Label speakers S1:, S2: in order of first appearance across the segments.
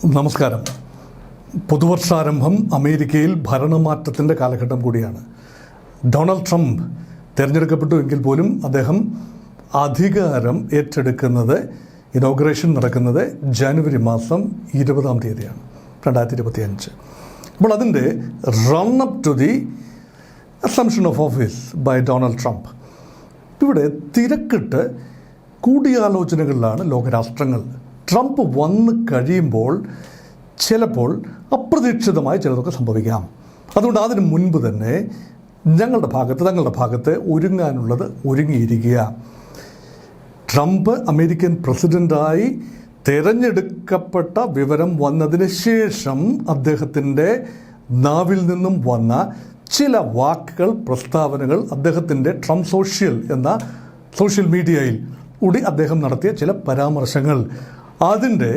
S1: നമസ്കാരം. പുതുവർഷാരംഭം അമേരിക്കയിൽ ഭരണമാറ്റത്തിൻ്റെ കാലഘട്ടം കൂടിയാണ്. ഡൊണാൾഡ് ട്രംപ് തിരഞ്ഞെടുക്കപ്പെട്ടു എങ്കിൽ പോലും അദ്ദേഹം അധികാരം ഏറ്റെടുക്കുന്നത്, ഇനോഗ്രേഷൻ നടക്കുന്നത് ജനുവരി മാസം 20-ാം തീയതിയാണ്, 2025. അപ്പോൾ അതിൻ്റെ run-up to the assumption of office by Donald Trump. ഇവിടെ തിരക്കിട്ട് കൂടിയാലോചനകളിലാണ് ലോകരാഷ്ട്രങ്ങൾ. ട്രംപ് വന്ന് കഴിയുമ്പോൾ ചിലപ്പോൾ അപ്രതീക്ഷിതമായി ചിലതൊക്കെ സംഭവിക്കാം. അതുകൊണ്ട് അതിന് മുൻപ് തന്നെ തങ്ങളുടെ ഭാഗത്ത് ഒരുങ്ങാനുള്ളത് ഒരുങ്ങിയിരിക്കുക. ട്രംപ് അമേരിക്കൻ പ്രസിഡൻ്റായി തിരഞ്ഞെടുക്കപ്പെട്ട വിവരം വന്നതിന് ശേഷം അദ്ദേഹത്തിൻ്റെ നാവിൽ നിന്നും വന്ന ചില വാക്കുകൾ, പ്രസ്താവനകൾ, അദ്ദേഹത്തിൻ്റെ ട്രംപ് സോഷ്യൽ എന്ന സോഷ്യൽ മീഡിയയിൽ കൂടി അദ്ദേഹം നടത്തിയ ചില പരാമർശങ്ങൾ, അതിൻ്റെ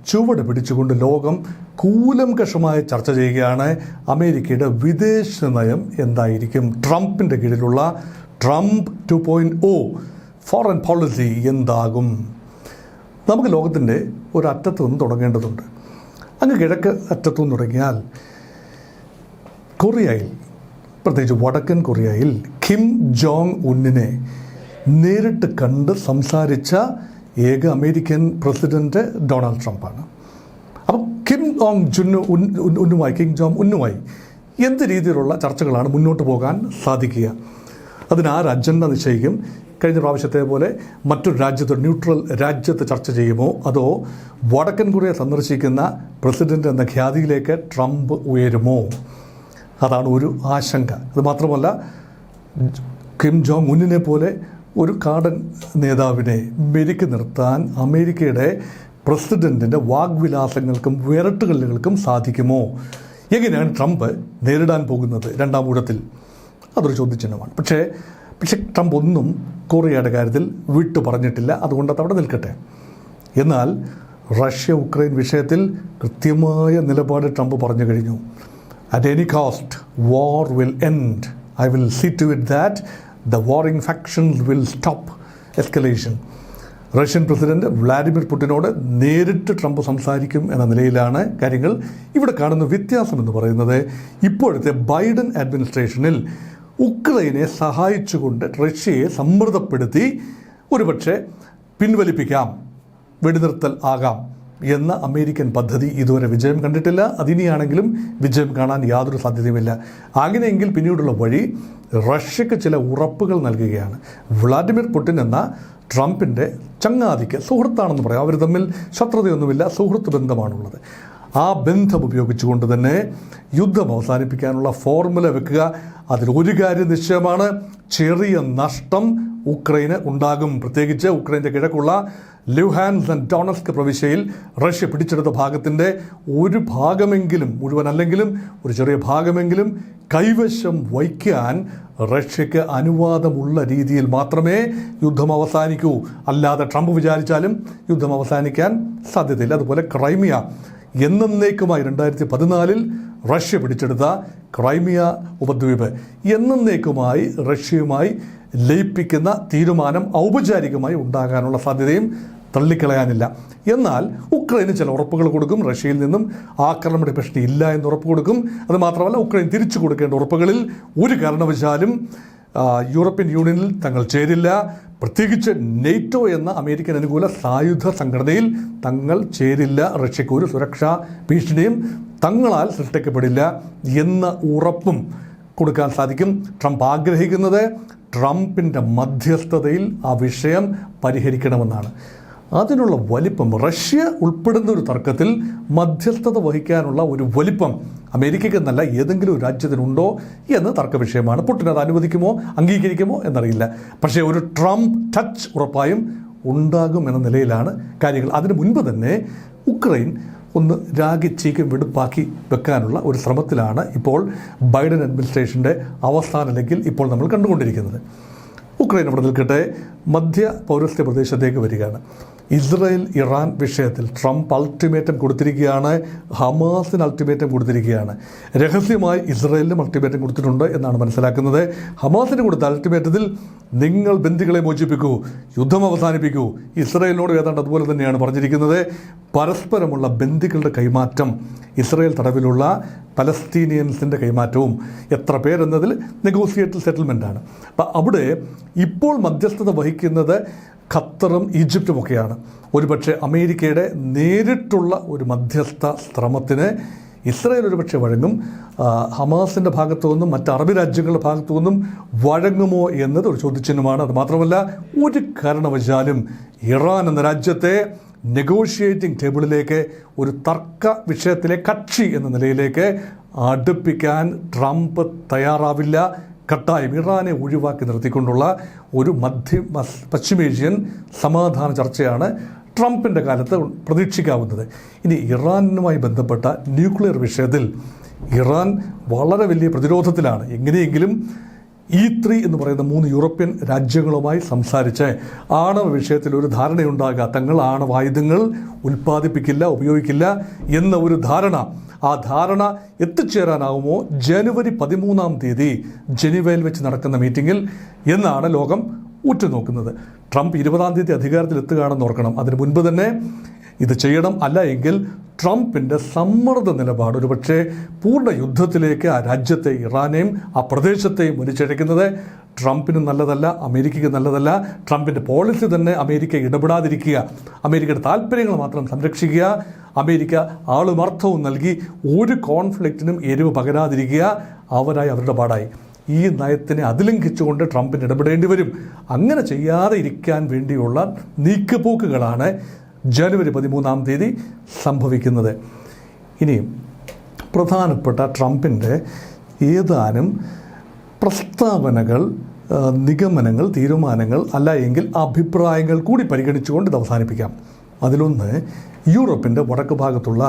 S1: ചുവട് പിടിച്ചുകൊണ്ട് ലോകം കൂലംകഷമായി ചർച്ച ചെയ്യുകയാണ്. അമേരിക്കയുടെ വിദേശ നയം എന്തായിരിക്കും, ട്രംപിൻ്റെ കീഴിലുള്ള ട്രംപ് 2.0 ഫോറിൻ പോളിസി എന്താകും. നമുക്ക് ലോകത്തിൻ്റെ ഒരറ്റത്തു നിന്ന് തുടങ്ങേണ്ടതുണ്ട്. അങ്ങ് കിഴക്ക് അറ്റത്തു നിന്ന് തുടങ്ങിയാൽ കൊറിയയിൽ, പ്രത്യേകിച്ച് വടക്കൻ കൊറിയയിൽ കിം ജോങ് ഉന്നിനെ നേരിട്ട് കണ്ട് സംസാരിച്ച ഏക അമേരിക്കൻ പ്രസിഡന്റ് ഡൊണാൾഡ് ട്രംപാണ്. അപ്പോൾ കിം ജോങ് ഉന്നുമായി എന്ത് രീതിയിലുള്ള ചർച്ചകളാണ് മുന്നോട്ട് പോകാൻ സാധിക്കുക, അതിനാര് അജണ്ട നിശ്ചയിക്കും? കഴിഞ്ഞ പ്രാവശ്യത്തെ പോലെ മറ്റൊരു രാജ്യത്ത്, ന്യൂട്രൽ രാജ്യത്ത് ചർച്ച ചെയ്യുമോ, അതോ വടക്കൻ കൊറിയ സന്ദർശിക്കുന്ന പ്രസിഡന്റ് എന്ന ഖ്യാതിയിലേക്ക് ട്രംപ് ഉയരുമോ? അതാണ് ഒരു ആശങ്ക. അതുമാത്രമല്ല, കിം ജോങ് ഉന്നിനെ പോലെ ഒരു കാടൻ നേതാവിനെ മെരുക്കി നിർത്താൻ അമേരിക്കയുടെ പ്രസിഡൻറ്റിൻ്റെ വാഗ്വിലാസങ്ങൾക്കും വിരട്ടുകല്ലുകൾക്കും സാധിക്കുമോ? എങ്ങനെയാണ് ട്രംപ് നേരിടാൻ പോകുന്നത് രണ്ടാം ഊഴത്തിൽ? അതൊരു ചോദ്യചിഹ്നമാണ്. പക്ഷേ ട്രംപ് ഒന്നും കൊറിയയുടെ കാര്യത്തിൽ വിട്ടു പറഞ്ഞിട്ടില്ല. അതുകൊണ്ട് അത് അവിടെ നിൽക്കട്ടെ. എന്നാൽ റഷ്യ ഉക്രൈൻ വിഷയത്തിൽ കൃത്യമായ നിലപാട് ട്രംപ് പറഞ്ഞു കഴിഞ്ഞു. At any cost war will end. I will see to it that the warring factions will stop escalation. Russian president Vladimir പുടിനോട് നേരിട്ട് ട്രംപ് സംസാരിക്കും എന്ന നിലയിലാണ് കാര്യങ്ങൾ. ഇവിടെ കാണുന്ന വ്യത്യാസം എന്ന് പറയുന്നത്, ഇപ്പോഴത്തെ ബൈഡൻ അഡ്മിനിസ്ട്രേഷനിൽ ഉക്രൈനെ സഹായിച്ചുകൊണ്ട് റഷ്യയെ സമ്മർദ്ദപ്പെടുത്തി ഒരുപക്ഷെ പിൻവലിപ്പിക്കാം, വെടിനിർത്തൽ ആകാം എന്ന അമേരിക്കൻ പദ്ധതി ഇതുവരെ വിജയം കണ്ടിട്ടില്ല. അതിനിയാണെങ്കിലും വിജയം കാണാൻ യാതൊരു സാധ്യതയുമില്ല. അങ്ങനെയെങ്കിൽ പിന്നീടുള്ള വഴി റഷ്യക്ക് ചില ഉറപ്പുകൾ നൽകുകയാണ്. വ്ളാഡിമിർ പുടിൻ എന്ന ട്രംപിൻ്റെ ചങ്ങാതിക്ക്, സുഹൃത്താണെന്ന് പറയാം, അവർ തമ്മിൽ ശത്രുതയൊന്നുമില്ല, സുഹൃത്ത് ബന്ധമാണുള്ളത്. ആ ബന്ധം ഉപയോഗിച്ചുകൊണ്ട് തന്നെ യുദ്ധം അവസാനിപ്പിക്കാനുള്ള ഫോർമുല വെക്കുക. അതിൽ ഒരു കാര്യം നിശ്ചയമാണ്, ചെറിയ നഷ്ടം ഉക്രൈന് ഉണ്ടാകും. പ്രത്യേകിച്ച് ഉക്രൈൻ്റെ കിഴക്കുള്ള ലുഹാൻസ് ആൻഡ് ഡൊണസ്ക് പ്രവിശ്യയിൽ റഷ്യ പിടിച്ചെടുത്ത ഭാഗത്തിൻ്റെ ഒരു ഭാഗമെങ്കിലും, മുഴുവനല്ലെങ്കിലും ഒരു ചെറിയ ഭാഗമെങ്കിലും കൈവശം വയ്ക്കാൻ റഷ്യക്ക് അനുവാദമുള്ള രീതിയിൽ മാത്രമേ യുദ്ധം അവസാനിക്കൂ. അല്ലാതെ ട്രംപ് വിചാരിച്ചാലും യുദ്ധം അവസാനിക്കാൻ സാധ്യതയില്ല. അതുപോലെ ക്രൈമിയ എന്നേക്കുമായി 2014 റഷ്യ പിടിച്ചെടുത്ത ക്രൈമിയ ഉപദ്വീപ് എന്നേക്കുമായി റഷ്യയുമായി ലയിപ്പിക്കുന്ന തീരുമാനം ഔപചാരികമായി ഉണ്ടാകാനുള്ള സാധ്യതയും തള്ളിക്കളയാനില്ല. എന്നാൽ ഉക്രൈന് ചില ഉറപ്പുകൾ കൊടുക്കും. റഷ്യയിൽ നിന്നും ആക്രമണ ഭീഷണി ഇല്ല എന്ന് ഉറപ്പ് കൊടുക്കും. അതുമാത്രമല്ല, ഉക്രൈൻ തിരിച്ചു കൊടുക്കേണ്ട ഉറപ്പുകളിൽ ഒരു കാരണവശാലും യൂറോപ്യൻ യൂണിയനിൽ തങ്ങൾ ചേരില്ല, പ്രത്യേകിച്ച് നെയ്റ്റോ എന്ന അമേരിക്കൻ അനുകൂല സായുധ സംഘടനയിൽ തങ്ങൾ ചേരില്ല, റഷ്യക്ക് ഒരു സുരക്ഷാ ഭീഷണിയും തങ്ങളാൽ സൃഷ്ടിക്കപ്പെടില്ല എന്ന ഉറപ്പും കൊടുക്കാൻ സാധിക്കും. ട്രംപ് ആഗ്രഹിക്കുന്നത് ട്രംപിൻ്റെ മധ്യസ്ഥതയിൽ ആ വിഷയം പരിഹരിക്കണമെന്നാണ്. അതിനുള്ള വലിപ്പം, റഷ്യ ഉൾപ്പെടുന്ന ഒരു തർക്കത്തിൽ മധ്യസ്ഥത വഹിക്കാനുള്ള ഒരു വലിപ്പം അമേരിക്കയ്ക്ക് എന്നല്ല ഏതെങ്കിലും ഒരു രാജ്യത്തിനുണ്ടോ എന്ന് തർക്ക വിഷയമാണ്. പുടിൻ അത് അനുവദിക്കുമോ, അംഗീകരിക്കുമോ എന്നറിയില്ല. പക്ഷേ ഒരു ട്രംപ് ടച്ച് ഉറപ്പായും ഉണ്ടാകും എന്ന നിലയിലാണ് കാര്യങ്ങൾ. അതിനു മുൻപ് തന്നെ ഉക്രൈൻ ഒന്ന് രാഗിച്ചീക്കും വെടുപ്പാക്കി വെക്കാനുള്ള ഒരു ശ്രമത്തിലാണ് ഇപ്പോൾ ബൈഡൻ അഡ്മിനിസ്ട്രേഷൻ്റെ അവസാന ലെഗിൽ ഇപ്പോൾ നമ്മൾ കണ്ടുകൊണ്ടിരിക്കുന്നത്. ഉക്രൈൻ അവിടെ നിൽക്കട്ടെ, മധ്യ പൗരസ്ത്യ പ്രദേശത്തേക്ക് വരികയാണ്. ഇസ്രയേൽ ഇറാൻ വിഷയത്തിൽ ട്രംപ് അൾട്ടിമേറ്റം കൊടുത്തിരിക്കുകയാണ്. ഹമാസിന് അൾട്ടിമേറ്റം കൊടുത്തിരിക്കുകയാണ്. രഹസ്യമായി ഇസ്രയേലിനും അൾട്ടിമേറ്റം കൊടുത്തിട്ടുണ്ട് എന്നാണ് മനസ്സിലാക്കുന്നത്. ഹമാസിന് കൊടുത്ത അൾട്ടിമേറ്റത്തിൽ നിങ്ങൾ ബന്ദികളെ മോചിപ്പിക്കൂ, യുദ്ധം അവസാനിപ്പിക്കൂ. ഇസ്രയേലിനോട് ഏതാണ്ട് അതുപോലെ തന്നെയാണ് പറഞ്ഞിരിക്കുന്നത്. പരസ്പരമുള്ള ബന്ദികളുടെ കൈമാറ്റം, ഇസ്രയേൽ തടവിലുള്ള പലസ്തീനിയൻസിൻ്റെ കൈമാറ്റവും, എത്ര പേരെന്നതിൽ നെഗോസിയേറ്റഡ് സെറ്റിൽമെൻറ്റാണ്. അപ്പം അവിടെ ഇപ്പോൾ മധ്യസ്ഥത വഹിക്കുന്നത് ഖത്തറും ഈജിപ്തുമൊക്കെയാണ്. ഒരുപക്ഷെ അമേരിക്കയുടെ നേരിട്ടുള്ള ഒരു മധ്യസ്ഥ ശ്രമത്തിന് ഇസ്രായേൽ ഒരുപക്ഷെ വഴങ്ങും. ഹമാസിൻ്റെ ഭാഗത്തു നിന്നും മറ്റ് അറബ് രാജ്യങ്ങളുടെ ഭാഗത്തു നിന്നും വഴങ്ങുമോ എന്നത് ഒരു ചോദ്യചിഹ്നമാണ്. അത് മാത്രമല്ല, ഒരു കാരണവശാലും ഇറാൻ എന്ന രാജ്യത്തെ നെഗോഷിയേറ്റിംഗ് ടേബിളിലേക്ക്, ഒരു തർക്ക വിഷയത്തിലെ കക്ഷി എന്ന നിലയിലേക്ക് അടുപ്പിക്കാൻ ട്രംപ് തയ്യാറാവില്ല. കട്ടായം ഇറാനെ ഒഴിവാക്കി നിർത്തിക്കൊണ്ടുള്ള ഒരു പശ്ചിമേഷ്യൻ സമാധാന ചർച്ചയാണ് ട്രംപിൻ്റെ കാലത്ത് പ്രതീക്ഷിക്കാവുന്നത്. ഇനി ഇറാനുമായി ബന്ധപ്പെട്ട ന്യൂക്ലിയർ വിഷയത്തിൽ ഇറാൻ വളരെ വലിയ പ്രതിരോധത്തിലാണ്. എങ്ങനെയെങ്കിലും E3 എന്ന് പറയുന്ന 3 യൂറോപ്യൻ രാജ്യങ്ങളുമായി സംസാരിച്ച് ആണവ വിഷയത്തിൽ ഒരു ധാരണയുണ്ടാകുക, തങ്ങൾ ആണവായുധങ്ങൾ ഉൽപ്പാദിപ്പിക്കില്ല, ഉപയോഗിക്കില്ല എന്ന ഒരു ധാരണ. ആ ധാരണ എത്തിച്ചേരാനാവുമോ ജനുവരി 13 ജനീവയിൽ വെച്ച് നടക്കുന്ന മീറ്റിങ്ങിൽ എന്നാണ് ലോകം ഉറ്റുനോക്കുന്നത്. ട്രംപ് 20 അധികാരത്തിൽ എത്തുകയാണെന്ന് ഓർക്കണം. അതിന് മുൻപ് തന്നെ ഇത് ചെയ്യണം. അല്ല എങ്കിൽ ട്രംപിൻ്റെ സമ്മർദ്ദ നിലപാട് ഒരുപക്ഷെ പൂർണ്ണ യുദ്ധത്തിലേക്ക് ആ രാജ്യത്തെ, ഇറാനെയും ആ പ്രദേശത്തെയും വലിച്ചഴക്കുന്നത് ട്രംപിന് നല്ലതല്ല, അമേരിക്കയ്ക്ക് നല്ലതല്ല. ട്രംപിൻ്റെ പോളിസി തന്നെ അമേരിക്ക ഇടപെടാതിരിക്കുക, അമേരിക്കയുടെ താല്പര്യങ്ങൾ മാത്രം സംരക്ഷിക്കുക, അമേരിക്ക ആളും അർത്ഥവും നൽകി ഒരു കോൺഫ്ലിക്റ്റിനും എരിവ് പകരാതിരിക്കുക, അവരായി അവരുടെ പാടായി. ഈ നയത്തിനെ അതിലംഘിച്ചുകൊണ്ട് ട്രംപിന് ഇടപെടേണ്ടി വരും. അങ്ങനെ ചെയ്യാതെ ഇരിക്കാൻ വേണ്ടിയുള്ള നീക്കുപോക്കുകളാണ് ജനുവരി 13 സംഭവിക്കുന്നത്. ഇനിയും പ്രധാനപ്പെട്ട ട്രംപിൻ്റെ ഏതാനും പ്രസ്താവനകൾ, നിഗമനങ്ങൾ, തീരുമാനങ്ങൾ, അല്ല എങ്കിൽ അഭിപ്രായങ്ങൾ കൂടി പരിഗണിച്ചുകൊണ്ട് ഇത് അവസാനിപ്പിക്കാം. അതിലൊന്ന്, യൂറോപ്പിൻ്റെ വടക്ക് ഭാഗത്തുള്ള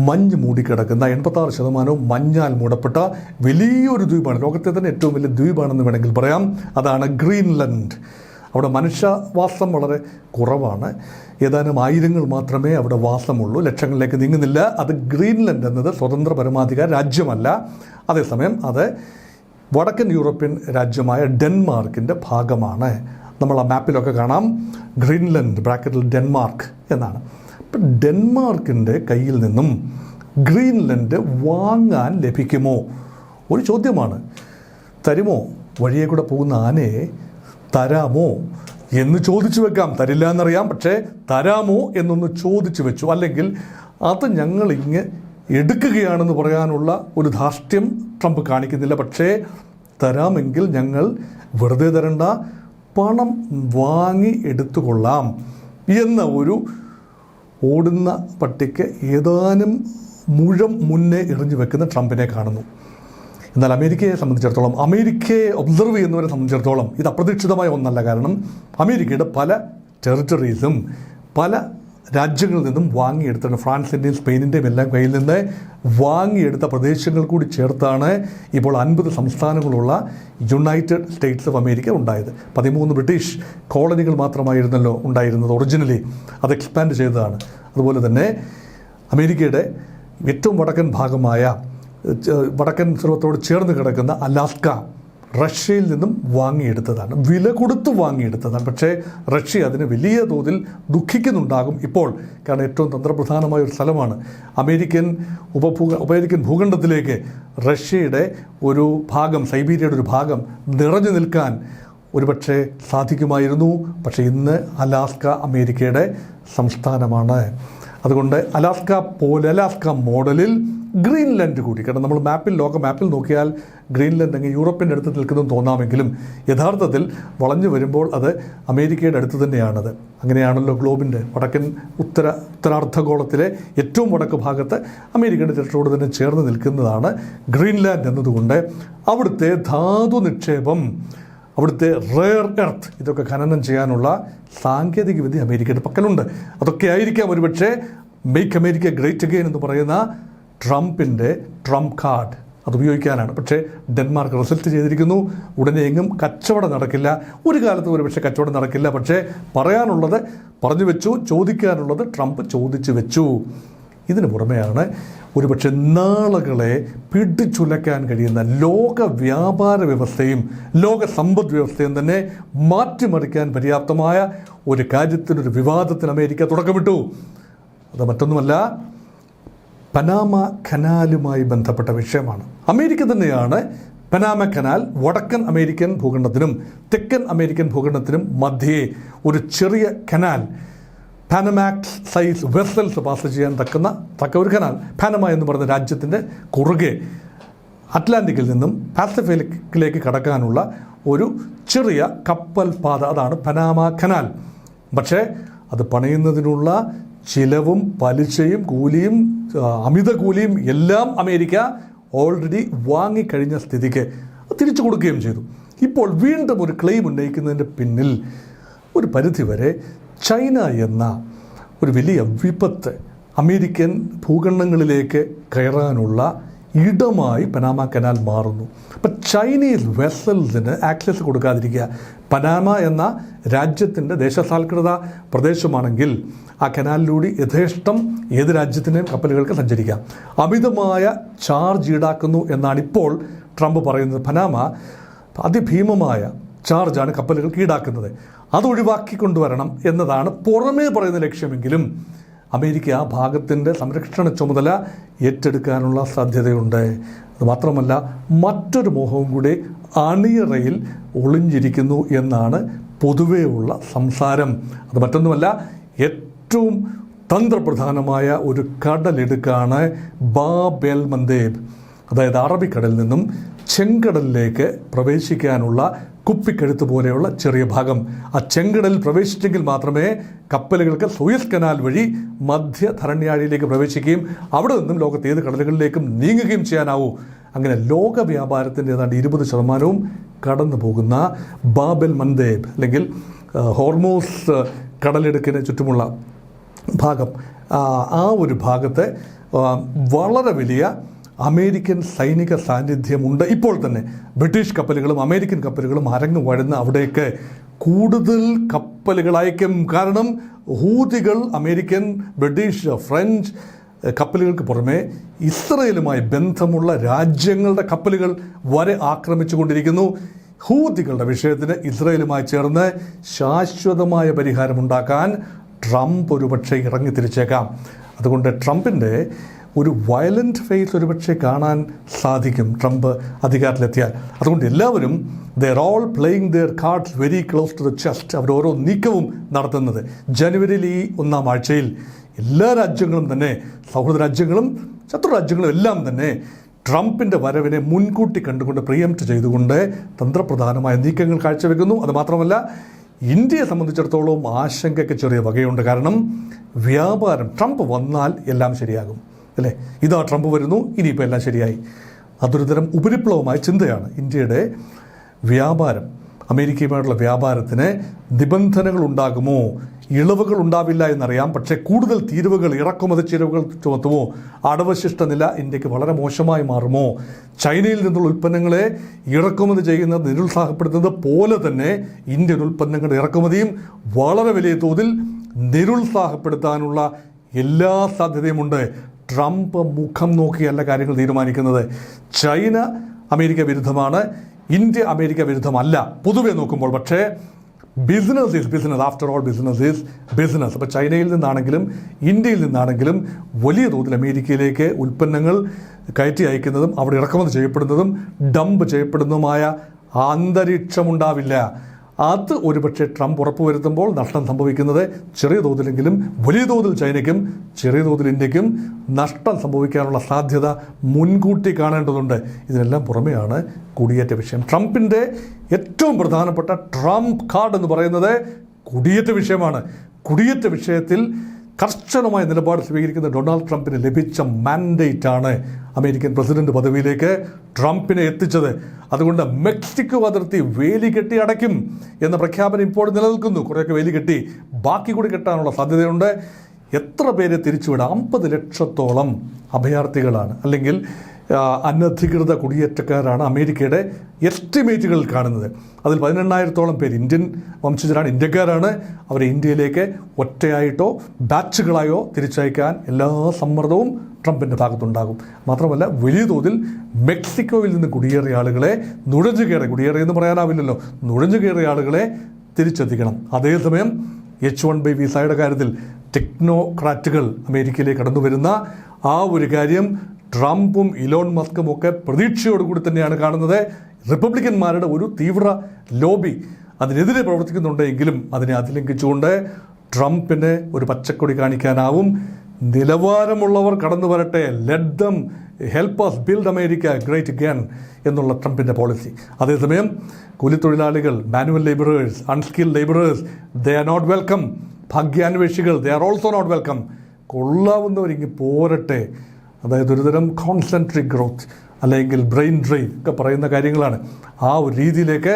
S1: മഞ്ഞ് മൂടിക്കിടക്കുന്ന 86% മഞ്ഞാൽ മൂടപ്പെട്ട വലിയൊരു ദ്വീപാണ്. ലോകത്തെ തന്നെ ഏറ്റവും വലിയ ദ്വീപാണെന്ന് വേണമെങ്കിൽ പറയാം. അതാണ് ഗ്രീൻലൻഡ്. അവിടെ മനുഷ്യവാസം വളരെ കുറവാണ്. ഏതാനും ആയിരങ്ങൾ മാത്രമേ അവിടെ വാസമുള്ളൂ, ലക്ഷങ്ങളിലേക്ക് നീങ്ങുന്നില്ല. അത് ഗ്രീൻലൻഡ് എന്നത് സ്വതന്ത്ര പരമാധികാര രാജ്യമല്ല. അതേസമയം അത് വടക്കൻ യൂറോപ്യൻ രാജ്യമായ ഡെൻമാർക്കിൻ്റെ ഭാഗമാണ്. നമ്മൾ ആ മാപ്പിലൊക്കെ കാണാം ഗ്രീൻലൻഡ് ബ്രാക്കറ്റിൽ ഡെൻമാർക്ക് എന്നാണ്. അപ്പം ഡെൻമാർക്കിൻ്റെ കയ്യിൽ നിന്നും ഗ്രീൻലൻഡ് വാങ്ങാൻ ലഭിക്കുമോ? ഒരു ചോദ്യമാണ്. തരുമോ? വഴിയെ കൂടെ പോകുന്ന ആനയെ തരാമോ എന്ന് ചോദിച്ചു വെക്കാം. തരില്ല എന്നറിയാം, പക്ഷേ തരാമോ എന്നൊന്ന് ചോദിച്ചു വെച്ചു. അല്ലെങ്കിൽ അത് ഞങ്ങൾ ഇങ്ങ് എടുക്കുകയാണെന്ന് പറയാനുള്ള ഒരു ധാർഷ്ട്യം ട്രംപ് കാണിക്കുന്നില്ല. പക്ഷേ തരാമെങ്കിൽ ഞങ്ങൾ വെറുതെ തരണ്ട, പണം വാങ്ങി എടുത്തുകൊള്ളാം എന്ന ഒരു ഓടുന്ന പട്ടിക്ക് ഏതാനും മുഴം മുന്നേ എറിഞ്ഞു വെക്കുന്ന ട്രംപിനെ കാണുന്നു. എന്നാൽ അമേരിക്കയെ സംബന്ധിച്ചിടത്തോളം, അമേരിക്കയെ ഒബ്സർവ് ചെയ്യുന്നവരെ സംബന്ധിച്ചിടത്തോളം ഇത് അപ്രതീക്ഷിതമായ ഒന്നല്ല. കാരണം അമേരിക്കയുടെ പല ടെറിട്ടറീസും പല രാജ്യങ്ങളിൽ നിന്നും വാങ്ങിയെടുത്താണ്. ഫ്രാൻസിൻ്റെയും സ്പെയിനിൻ്റെയും എല്ലാം കയ്യിൽ നിന്ന് വാങ്ങിയെടുത്ത പ്രദേശങ്ങൾ കൂടി ചേർത്താണ് ഇപ്പോൾ 50 സംസ്ഥാനങ്ങളുള്ള യുണൈറ്റഡ് സ്റ്റേറ്റ്സ് ഓഫ് അമേരിക്ക ഉണ്ടായത്. 13 ബ്രിട്ടീഷ് കോളനികൾ മാത്രമായിരുന്നല്ലോ ഉണ്ടായിരുന്നത് ഒറിജിനലി. അത് എക്സ്പാൻഡ് ചെയ്തതാണ്. അതുപോലെ തന്നെ അമേരിക്കയുടെ ഏറ്റവും വടക്കൻ ഭാഗമായ, വടക്കൻ സർവത്തോട് ചേർന്ന് കിടക്കുന്ന അലാസ്ക റഷ്യയിൽ നിന്നും വാങ്ങിയെടുത്തതാണ്, വില കൊടുത്ത് വാങ്ങിയെടുത്തതാണ്. പക്ഷേ റഷ്യ അതിന് വലിയ തോതിൽ ദുഃഖിക്കുന്നുണ്ടാകും ഇപ്പോൾ. കാരണം ഏറ്റവും തന്ത്രപ്രധാനമായ ഒരു സ്ഥലമാണ്. അമേരിക്കൻ ഭൂഖണ്ഡത്തിലേക്ക് റഷ്യയുടെ ഒരു ഭാഗം, സൈബീരിയയുടെ ഒരു ഭാഗം നിറഞ്ഞു നിൽക്കാൻ ഒരുപക്ഷെ സാധിക്കുമായിരുന്നു. പക്ഷേ ഇന്ന് അലാസ്ക അമേരിക്കയുടെ സംസ്ഥാനമാണ്. അതുകൊണ്ട് അലാസ്ക മോഡലിൽ ഗ്രീൻലൻഡ് കൂടി, കാരണം നമ്മൾ ലോക മാപ്പിൽ നോക്കിയാൽ ഗ്രീൻലൻഡ് അങ്ങ് യൂറോപ്പിൻ്റെ അടുത്ത് നിൽക്കുന്നതെന്ന് തോന്നാമെങ്കിലും യഥാർത്ഥത്തിൽ വളഞ്ഞു വരുമ്പോൾ അത് അമേരിക്കയുടെ അടുത്ത് തന്നെയാണത്. അങ്ങനെയാണല്ലോ ഗ്ലോബിൻ്റെ വടക്കൻ ഉത്തരാർദ്ധഗോളത്തിലെ ഏറ്റവും വടക്ക് ഭാഗത്ത് അമേരിക്കയുടെ ടെറിട്ടറിയോട് തന്നെ ചേർന്ന് നിൽക്കുന്നതാണ് ഗ്രീൻലാൻഡ് എന്നതുകൊണ്ട് അവിടുത്തെ ധാതു നിക്ഷേപം, അവിടുത്തെ റെയർ എർത്ത്, ഇതൊക്കെ ഖനനം ചെയ്യാനുള്ള സാങ്കേതികവിദ്യ അമേരിക്കയുടെ പക്കലുണ്ട്. അതൊക്കെ ആയിരിക്കാം ഒരുപക്ഷെ മേക്ക് അമേരിക്ക ഗ്രേറ്റ് അഗെയിൻ എന്ന് പറയുന്ന ട്രംപിൻ്റെ ട്രംപ് കാർഡ്. അതുപയോഗിക്കാനാണ്. പക്ഷേ ഡെൻമാർക്ക് റിസൾട്ട് ചെയ്തിരിക്കുന്നു. ഉടനെ എങ്ങും കച്ചവടം നടക്കില്ല, ഒരു കാലത്തും ഒരു പക്ഷേ കച്ചവടം നടക്കില്ല. പക്ഷേ പറയാനുള്ളത് പറഞ്ഞു വെച്ചു, ചോദിക്കാനുള്ളത് ട്രംപ് ചോദിച്ചു വെച്ചു. ഇതിന് പുറമെയാണ് ഒരുപക്ഷെ നാളുകളെ പിടിച്ചുലയ്ക്കാൻ കഴിയുന്ന ലോക വ്യാപാര വ്യവസ്ഥയും ലോക സമ്പദ് വ്യവസ്ഥയും തന്നെ മാറ്റിമറിക്കാൻ പര്യാപ്തമായ ഒരു കാര്യത്തിനൊരു വിവാദത്തിന് അമേരിക്ക തുടക്കമിട്ടു. അത് മറ്റൊന്നുമല്ല, പനാമ കനാലുമായി ബന്ധപ്പെട്ട വിഷയമാണ്. അമേരിക്ക തന്നെയാണ് പനാമ കനാൽ വടക്കൻ അമേരിക്കൻ ഭൂഖണ്ഡത്തിനും തെക്കൻ അമേരിക്കൻ ഭൂഖണ്ഡത്തിനും മധ്യേ ഒരു ചെറിയ കനാൽ, പാനമാക്സ് സൈസ് വെസൽസ് പാസ് ചെയ്യാൻ തക്ക ഒരു കനാൽ, പാനമ എന്ന് പറയുന്ന രാജ്യത്തിൻ്റെ കുറുകെ അറ്റ്ലാന്റിക്കിൽ നിന്നും പാസഫിക്കിലേക്ക് കടക്കാനുള്ള ഒരു ചെറിയ കപ്പൽ പാത, അതാണ് പനാമ കനാൽ. പക്ഷേ അത് പണിയുന്നതിനുള്ള ചിലവും പലിശയും കൂലിയും അമിത കൂലിയും എല്ലാം അമേരിക്ക ഓൾറെഡി വാങ്ങിക്കഴിഞ്ഞ സ്ഥിതിക്ക് തിരിച്ചു കൊടുക്കുകയും ചെയ്തു. ഇപ്പോൾ വീണ്ടും ഒരു ക്ലെയിം ഉന്നയിക്കുന്നതിൻ്റെ പിന്നിൽ ഒരു പരിധിവരെ ചൈന എന്ന ഒരു വലിയ വിപത്ത് അമേരിക്കൻ ഭൂഖണ്ഡങ്ങളിലേക്ക് കയറാനുള്ള ഇടമായി പനാമ കനാൽ മാറുന്നു. അപ്പം ചൈനീസ് വെസൽസിന് ആക്സസ് കൊടുക്കാതിരിക്കുക. പനാമ എന്ന രാജ്യത്തിൻ്റെ ദേശസാൽകൃത പ്രദേശമാണെങ്കിൽ ആ കനാലിലൂടെ യഥേഷ്ടം ഏത് രാജ്യത്തിൻ്റെയും കപ്പലുകൾക്ക് സഞ്ചരിക്കാം. അമിതമായ ചാർജ് ഈടാക്കുന്നു എന്നാണ് ഇപ്പോൾ ട്രംപ് പറയുന്നത്. പനാമ അതിഭീമമായ ചാർജാണ് കപ്പലുകൾക്ക് ഈടാക്കുന്നത്. അത് ഒഴിവാക്കിക്കൊണ്ടുവരണം എന്നതാണ് പുറമേ പറയുന്ന ലക്ഷ്യമെങ്കിലും അമേരിക്ക ആ ഭാഗത്തിൻ്റെ സംരക്ഷണ ചുമതല ഏറ്റെടുക്കാനുള്ള സാധ്യതയുണ്ട്. അതുമാത്രമല്ല, മറ്റൊരു മോഹവും കൂടി അണിയറയിൽ ഒളിഞ്ഞിരിക്കുന്നു എന്നാണ് പൊതുവേ ഉള്ള സംസാരം. അത് മറ്റൊന്നുമല്ല, ഏറ്റവും തന്ത്രപ്രധാനമായ ഒരു കടലിടുക്കാണ് ബാബ് എൽ മന്ദേബ്, അതായത് അറബിക്കടലിൽ നിന്നും ചെങ്കടലിലേക്ക് പ്രവേശിക്കാനുള്ള കുപ്പിക്കഴുത്ത് പോലെയുള്ള ചെറിയ ഭാഗം. ആ ചെങ്കടലിൽ പ്രവേശിച്ചെങ്കിൽ മാത്രമേ കപ്പലുകൾക്ക് സൂയസ് കനാൽ വഴി മധ്യധരണ്യാഴിയിലേക്ക് പ്രവേശിക്കുകയും അവിടെ നിന്നും ലോകത്തെ ഏത് കടലുകളിലേക്കും നീങ്ങുകയും ചെയ്യാനാവൂ. അങ്ങനെ ലോക വ്യാപാരത്തിൻ്റെ ഏതാണ്ട് 20% കടന്നു പോകുന്ന ബാബ് എൽ മന്ദേബ് അല്ലെങ്കിൽ ഹോർമൂസ് കടലിടുക്കിന് ചുറ്റുമുള്ള ഭാഗം, ആ ഒരു ഭാഗത്തെ വളരെ വലിയ അമേരിക്കൻ സൈനിക സാന്നിധ്യമുണ്ട്. ഇപ്പോൾ തന്നെ ബ്രിട്ടീഷ് കപ്പലുകളും അമേരിക്കൻ കപ്പലുകളും അരങ്ങു വഴുന്ന അവിടേക്ക് കൂടുതൽ കപ്പലുകൾ അയക്കും. കാരണം ഹൂതികൾ അമേരിക്കൻ, ബ്രിട്ടീഷ്, ഫ്രഞ്ച് കപ്പലുകൾക്ക് പുറമെ ഇസ്രയേലുമായി ബന്ധമുള്ള രാജ്യങ്ങളുടെ കപ്പലുകൾ വരെ ആക്രമിച്ചു കൊണ്ടിരിക്കുന്നു. ഹൂതികളുടെ വിഷയത്തിന് ഇസ്രയേലുമായി ചേർന്ന് ശാശ്വതമായ പരിഹാരമുണ്ടാക്കാൻ ട്രംപ് ഒരുപക്ഷെ ഇറങ്ങി തിരിച്ചേക്കാം. അതുകൊണ്ട് ട്രംപിൻ്റെ ഒരു വയലൻറ്റ് ഫേസ് ഒരുപക്ഷെ കാണാൻ സാധിക്കും ട്രംപ് അധികാരത്തിലെത്തിയാൽ. അതുകൊണ്ട് എല്ലാവരും they're all playing their cards very close to the chest. അവർ ഓരോ നീക്കവും നടത്തുന്നത്. ജനുവരിയിൽ ഈ 1-ാം ആഴ്ചയിൽ എല്ലാ രാജ്യങ്ങളും തന്നെ, സൗഹൃദ രാജ്യങ്ങളും ശത്രു രാജ്യങ്ങളും എല്ലാം തന്നെ ട്രംപിൻ്റെ വരവിനെ മുൻകൂട്ടി കണ്ടുകൊണ്ട് പ്രിയംപ്റ്റ് ചെയ്തുകൊണ്ട് തന്ത്രപ്രധാനമായ നീക്കങ്ങൾ കാഴ്ചവെക്കുന്നു. അതുമാത്രമല്ല, ഇന്ത്യയെ സംബന്ധിച്ചിടത്തോളം ആശങ്കയ്ക്ക് ചെറിയ വകയുണ്ട്. കാരണം വ്യാപാരം, ട്രംപ് വന്നാൽ എല്ലാം ശരിയാകും അല്ലേ, ഇതാ ട്രംപ് വരുന്നു, ഇനിയിപ്പോൾ എല്ലാം ശരിയായി. അതൊരു തരം ഉപരിപ്ലവമായ ചിന്തയാണ്. ഇന്ത്യയുടെ വ്യാപാരം, അമേരിക്കയുമായിട്ടുള്ള വ്യാപാരത്തിന് നിബന്ധനകൾ ഉണ്ടാകുമോ, ഇളവുകൾ ഉണ്ടാവില്ല എന്നറിയാം. പക്ഷേ കൂടുതൽ തീരുവകൾ, ഇറക്കുമതി ചിലവുകൾ ചുമത്തുമോ, അടവശിഷ്ട നില ഇന്ത്യക്ക് വളരെ മോശമായി മാറുമോ, ചൈനയിൽ നിന്നുള്ള ഉൽപ്പന്നങ്ങളെ ഇറക്കുമതി ചെയ്യുന്നത് നിരുത്സാഹപ്പെടുത്തുന്നത് പോലെ തന്നെ ഇന്ത്യൻ ഉൽപ്പന്നങ്ങളുടെ ഇറക്കുമതിയും വളരെ വലിയ തോതിൽ നിരുത്സാഹപ്പെടുത്താനുള്ള എല്ലാ സാധ്യതയുമുണ്ട്. ട്രംപ് മുഖം നോക്കിയല്ല കാര്യങ്ങൾ തീരുമാനിക്കുന്നത്. ചൈന അമേരിക്ക വിരുദ്ധമാണ്, ഇന്ത്യ അമേരിക്ക വിരുദ്ധമല്ല പൊതുവെ നോക്കുമ്പോൾ. പക്ഷേ business is business, after all business is business. അപ്പോൾ ചൈനയിൽ നിന്നാണെങ്കിലും ഇന്ത്യയിൽ നിന്നാണെങ്കിലും വലിയ തോതിൽ അമേരിക്കയിലേക്ക് ഉൽപ്പന്നങ്ങൾ കയറ്റി അയക്കുന്നതും അവിടെ ഇറക്കുമതി ചെയ്യപ്പെടുന്നതും ഡംപ് ചെയ്യപ്പെടുന്നതുമായ അന്തരീക്ഷമുണ്ടാവില്ല. അത് ഒരുപക്ഷെ ട്രംപ് ഉറപ്പുവരുത്തുമ്പോൾ നഷ്ടം സംഭവിക്കുന്നത് ചെറിയ തോതിലെങ്കിലും വലിയ തോതിൽ ചൈനയ്ക്കും ചെറിയ തോതിൽ ഇന്ത്യക്കും നഷ്ടം സംഭവിക്കാനുള്ള സാധ്യത മുൻകൂട്ടി കാണേണ്ടതുണ്ട്. ഇതിനെല്ലാം പുറമെയാണ് കുടിയേറ്റ വിഷയം. ട്രംപിൻ്റെ ഏറ്റവും പ്രധാനപ്പെട്ട ട്രംപ് കാർഡ് എന്ന് പറയുന്നത് കുടിയേറ്റ വിഷയമാണ്. കുടിയേറ്റ വിഷയത്തിൽ കർശനമായ നിലപാട് സ്വീകരിക്കുന്ന ഡൊണാൾഡ് ട്രംപിന് ലഭിച്ച മാൻഡേറ്റ് ആണ് അമേരിക്കൻ പ്രസിഡന്റ് പദവിയിലേക്ക് ട്രംപിനെ എത്തിച്ചത്. അതുകൊണ്ട് മെക്സിക്കോ അതിർത്തി വേലി കെട്ടി അടയ്ക്കും എന്ന പ്രഖ്യാപനം ഇപ്പോൾ നിലനിൽക്കുന്നു. കുറേയൊക്കെ വേലി കെട്ടി, ബാക്കി കൂടി കെട്ടാനുള്ള സാധ്യതയുണ്ട്. എത്ര പേരെ തിരിച്ചുവിടാം? 50 ലക്ഷത്തോളം അഭയാർത്ഥികളാണ്, അല്ലെങ്കിൽ അനധികൃത കുടിയേറ്റക്കാരാണ് അമേരിക്കയുടെ എസ്റ്റിമേറ്റുകളിൽ കാണുന്നത്. അതിൽ 18,000-ഓളം പേര് ഇന്ത്യൻ വംശജരാണ്, ഇന്ത്യക്കാരാണ്. അവരെ ഇന്ത്യയിലേക്ക് ഒറ്റയായിട്ടോ ബാച്ചുകളായോ തിരിച്ചയക്കാൻ എല്ലാ സമ്മർദ്ദവും ട്രംപിൻ്റെ ഭാഗത്തുണ്ടാകും. മാത്രമല്ല വലിയ തോതിൽ മെക്സിക്കോയിൽ നിന്ന് കുടിയേറിയ ആളുകളെ കുടിയേറിയെന്ന് പറയാനാവില്ലല്ലോ, നുഴഞ്ഞു കയറിയ ആളുകളെ തിരിച്ചെത്തിക്കണം. അതേസമയം H-1B വിസയുടെ കാര്യത്തിൽ ടെക്നോക്രാറ്റുകൾ അമേരിക്കയിലേക്ക് കടന്നു വരുന്ന ആ ഒരു കാര്യം ട്രംപും ഇലോൺ മസ്കും ഒക്കെ പ്രതീക്ഷയോടുകൂടി തന്നെയാണ് കാണുന്നത്. റിപ്പബ്ലിക്കന്മാരുടെ ഒരു തീവ്ര ലോബി അതിനെതിരെ പ്രവർത്തിക്കുന്നുണ്ടെങ്കിലും അതിനെ അതിലംഘിച്ചുകൊണ്ട് ട്രംപിന് ഒരു പച്ചക്കൊടി കാണിക്കാനാവും. നിലവാരമുള്ളവർ കടന്നു വരട്ടെ, let them help us build America great again എന്നുള്ള ട്രംപിൻ്റെ പോളിസി. അതേസമയം കൂലിത്തൊഴിലാളികൾ, manual labourers, unskilled labourers, they are not welcome. ഭാഗ്യാന്വേഷികൾ, they are also not welcome. കൊള്ളാവുന്നവരിങ്ങ് പോരട്ടെ. അതായത് ഒരുതരം കോൺസെൻട്രിക് ഗ്രോത്ത് അല്ലെങ്കിൽ ബ്രെയിൻ ഡ്രെയിൻ ഒക്കെ പറയുന്ന കാര്യങ്ങളാണ്. ആ ഒരു രീതിയിലേക്ക്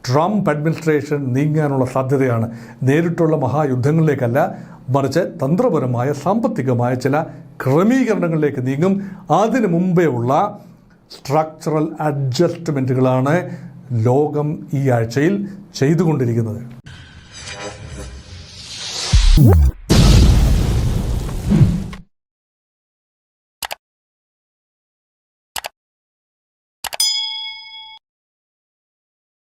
S1: ട്രംപ് അഡ്മിനിസ്ട്രേഷൻ നീങ്ങാനുള്ള സാധ്യതയാണ്. നേരിട്ടുള്ള മഹായുദ്ധങ്ങളിലേക്കല്ല, മറിച്ച് തന്ത്രപരമായ സാമ്പത്തികമായ ചില ക്രമീകരണങ്ങളിലേക്ക് നീങ്ങും. അതിനു മുമ്പേ ഉള്ള സ്ട്രക്ചറൽ അഡ്ജസ്റ്റ്മെൻറ്റുകളാണ് ലോകം ഈ ആഴ്ചയിൽ ചെയ്തുകൊണ്ടിരിക്കുന്നത്.